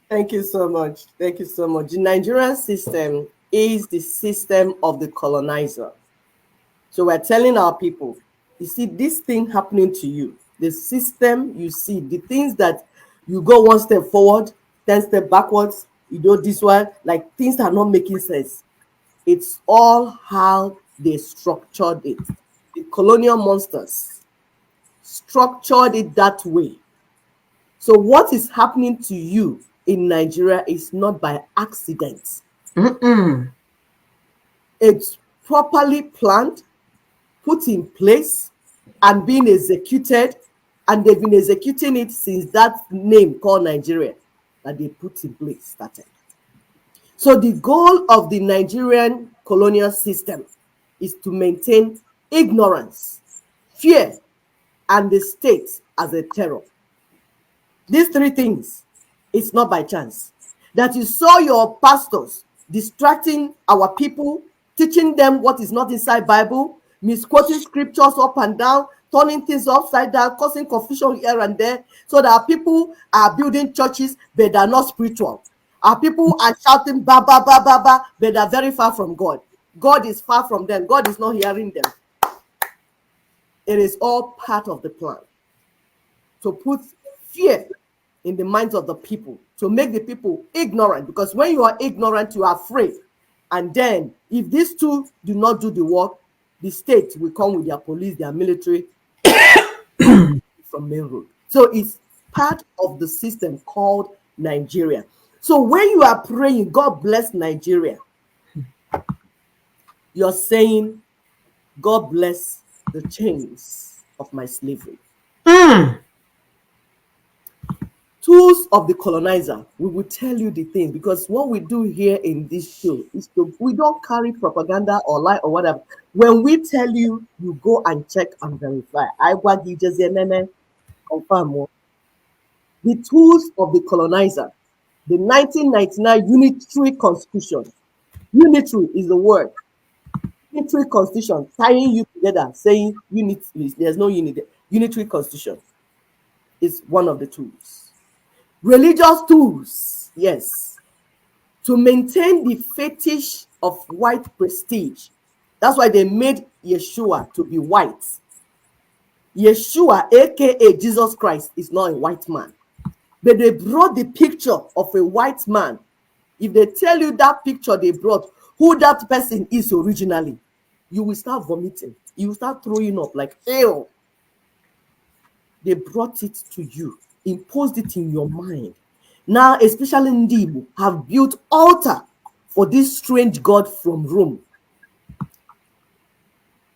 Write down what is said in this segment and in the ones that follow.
Thank you so much. Thank you so much. The Nigerian system is the system of the colonizer. So we're telling our people, you see this thing happening to you, the system you see, the things that you go one step forward, 10 step backwards, you do this one, like things are not making sense. It's all how they structured it. The colonial monsters structured it that way. So what is happening to you in Nigeria is not by accident. Mm-mm. It's properly planned, put in place, and being executed. And they've been executing it since that name called Nigeria that they put in place started. So the goal of the Nigerian colonial system is to maintain ignorance, fear, and the state as a terror. These three things, it's not by chance that you saw your pastors distracting our people, teaching them what is not inside Bible, misquoting scriptures up and down, turning things upside down, causing confusion here and there, so that our people are building churches, but they're not spiritual. Our people are shouting ba ba ba ba ba, but they're very far from God. God is far from them. God is not hearing them. It is all part of the plan to put fear in the minds of the people, to make the people ignorant, because when you are ignorant, you are afraid. And then if these two do not do the work, the state will come with their police, their military from main road. So it's part of the system called Nigeria. So when you are praying, God bless Nigeria, you're saying, God bless the chains of my slavery. Mm. Tools of the colonizer, we will tell you the thing, because what we do here in this show is we don't carry propaganda or lie or whatever. When we tell you, you go and check and verify. I want you just confirm more. The tools of the colonizer, the 1999 unitary constitution. Unitary is the word. Unitary constitution, tying you together, saying unity, there's no unity. Unitary constitution is one of the tools. Religious tools, yes, to maintain the fetish of white prestige. That's why they made Yeshua to be white. Yeshua, aka Jesus Christ, is not a white man. But they brought the picture of a white man. If they tell you that picture they brought, who that person is originally, you will start vomiting. You will start throwing up like, ew. They brought it to you, imposed it in your mind. Now, especially Ndibo, have built altar for this strange God from Rome.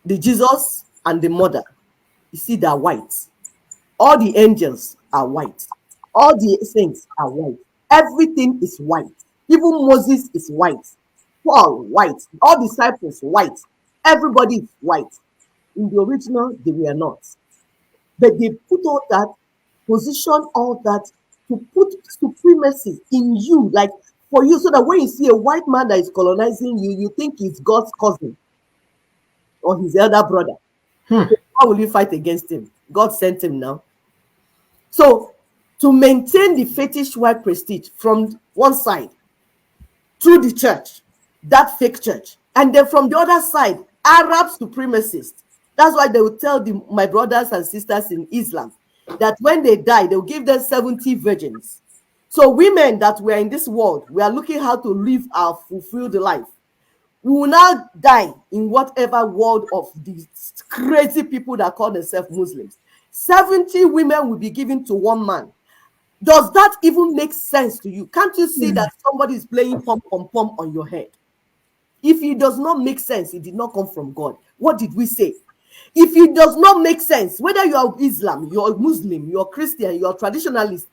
The Jesus and the mother, you see, they're white. All the angels are white. All the saints are white. Everything is white. Even Moses is white. Paul, white. All disciples, white. Everybody is white. In the original, they were not. But they put all that, position all that to put supremacy in you, like for you, so that when you see a white man that is colonizing you, you think he's God's cousin or his elder brother. Hmm. How will you fight against him? God sent him now. So, to maintain the fetish white prestige from one side through the church, that fake church, and then from the other side, Arab supremacists. That's why they will tell my brothers and sisters in Islam that when they die, they will give them 70 virgins. So women that were in this world, we are looking how to live our fulfilled life. We will now die in whatever world of these crazy people that call themselves Muslims. 70 women will be given to one man. Does that even make sense to you? Can't you see that somebody is playing pom pom pom on your head? If it does not make sense, it did not come from God. What did we say? If it does not make sense, whether you are Islam, you're Muslim, you're Christian, you're traditionalist,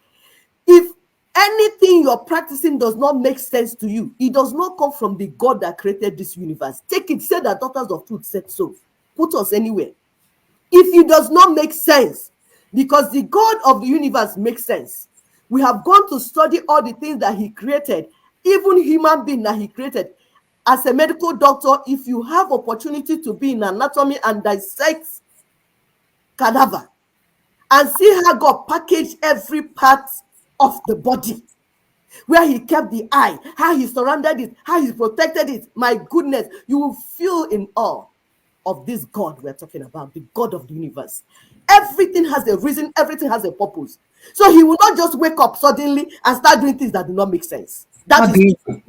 if anything you're practicing does not make sense to you, it does not come from the God that created this universe. Take it, say that Daughters of Truth said so. Put us anywhere. If it does not make sense, because the God of the universe makes sense. We have gone to study all the things that he created, even human being that he created. As a medical doctor, if you have opportunity to be in anatomy and dissect cadaver and see how God packaged every part of the body, where he kept the eye, how he surrounded it, how he protected it. My goodness, you will feel in awe of this God we're talking about, the God of the universe. Everything has a reason, everything has a purpose. So he will not just wake up suddenly and start doing things that do not make sense. That Not is beautiful.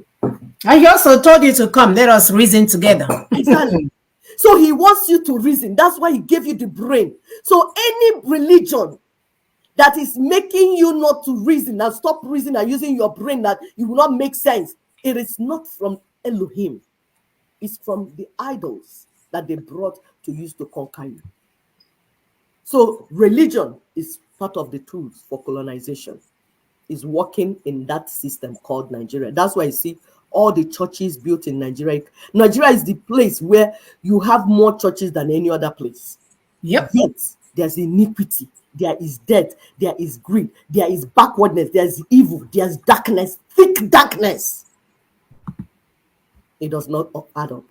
And he also told you to come. Let us reason together. exactly. So he wants you to reason. That's why he gave you the brain. So any religion that is making you not to reason and stop reasoning and using your brain, that it will not make sense, it is not from Elohim. It's from the idols that they brought to use to conquer you. So religion is part of the tools for colonization. Is working in that system called Nigeria. That's why you see all the churches built in Nigeria. Nigeria is the place where you have more churches than any other place. Yep. Yet there's iniquity, there is death, there is greed, there is backwardness, there's evil, there's darkness, thick darkness. It does not add up.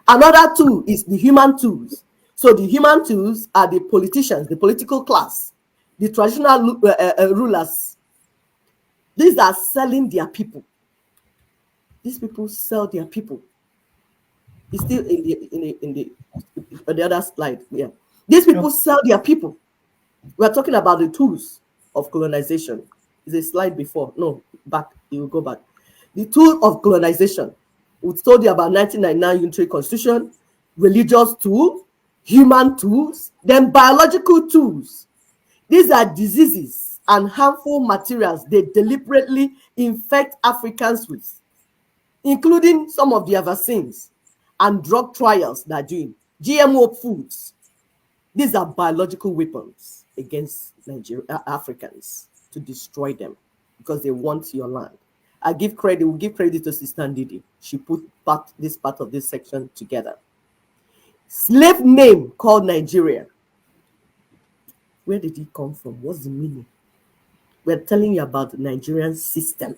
Another tool is the human tools. So the human tools are the politicians, the political class, the traditional rulers. These are selling their people. These people sell their people. It's still on the other slide. Yeah. These people sell their people. We're talking about the tools of colonization. Is a slide before. No, back. You will go back. The tool of colonization. We told you about 1999 Unitary Constitution, religious tool, human tools, then biological tools. These are diseases and harmful materials they deliberately infect Africans with, including some of their vaccines and drug trials they're doing. GMO foods. These are biological weapons against Africans to destroy them because they want your land. I give credit, we'll give credit to Sister Ndidi. She put this part of this section together. Slave name called Nigeria. Where did it come from? What's the meaning? We're telling you about the Nigerian system.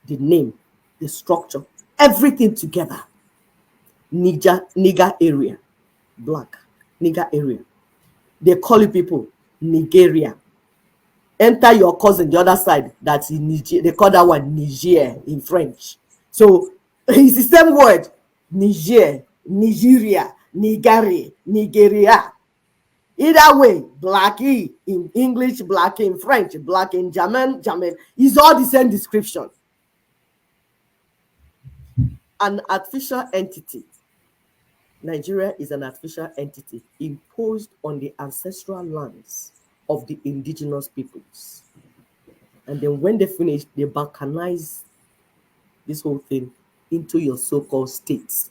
The name, the structure, everything together. Nigger area, black, nigger area. They call you people Nigeria. Enter your cousin, the other side, that's in Niger. They call that one Niger in French. So it's the same word. Niger, Nigeria, Nigari, Nigeria. Either way, Blackie in English, black in French, black in German, is all the same description. An artificial entity. Nigeria is an artificial entity imposed on the ancestral lands of the indigenous peoples. And then when they finish, they balkanize this whole thing into your so-called states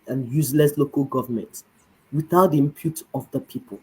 and useless local governments without the input of the people,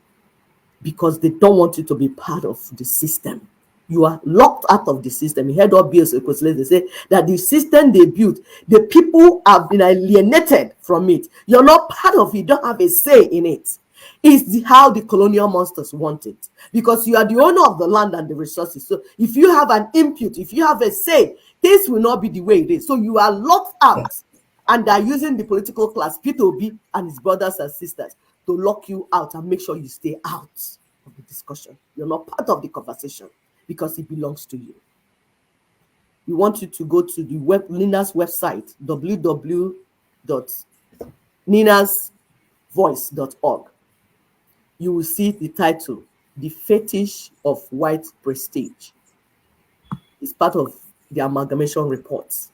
because they don't want you to be part of the system. You are locked out of the system. You heard all bills, they say that the system they built, the people have been alienated from it. You're not part of it. You don't have a say in it. It's how the colonial monsters want it, because you are the owner of the land and the resources. So if you have an input, if you have a say, this will not be the way it is. So you are locked out, and they're using the political class, P2B and his brothers and sisters, to lock you out and make sure you stay out of the discussion. You're not part of the conversation because it belongs to you. We want you to go to the Nina's website, www.ninasvoice.org. You will see the title, The Fetish of White Prestige. It's part of the amalgamation reports.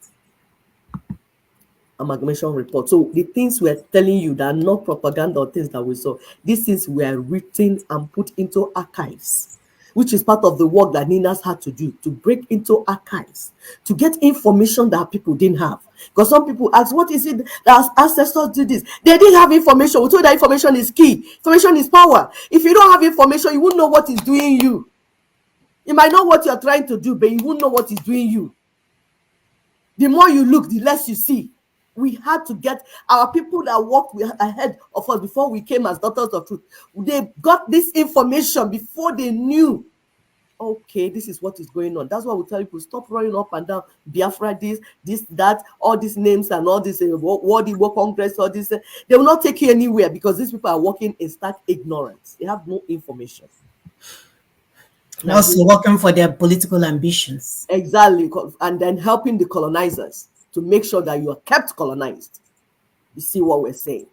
So the things we're telling you that are not propaganda or things that we saw, these things were written and put into archives, which is part of the work that Nina's had to do, to break into archives, to get information that people didn't have. Because some people ask, what is it that ancestors did this? They didn't have information. We told that information is key. Information is power. If you don't have information, you won't know what is doing you. You might know what you're trying to do, but you won't know what is doing you. The more you look, the less you see. We had to get our people that walked ahead of us before we came as daughters of truth. They got this information before they knew, okay, this is what is going on. That's why we tell people, stop running up and down, Biafra, this, that, all these names and all this World Igbo Congress, all this. They will not take you anywhere, because these people are working in stark ignorance. They have no information. Also Nigeria. working for their political ambitions. Exactly. And then helping the colonizers to make sure that you are kept colonized. You see what we're saying?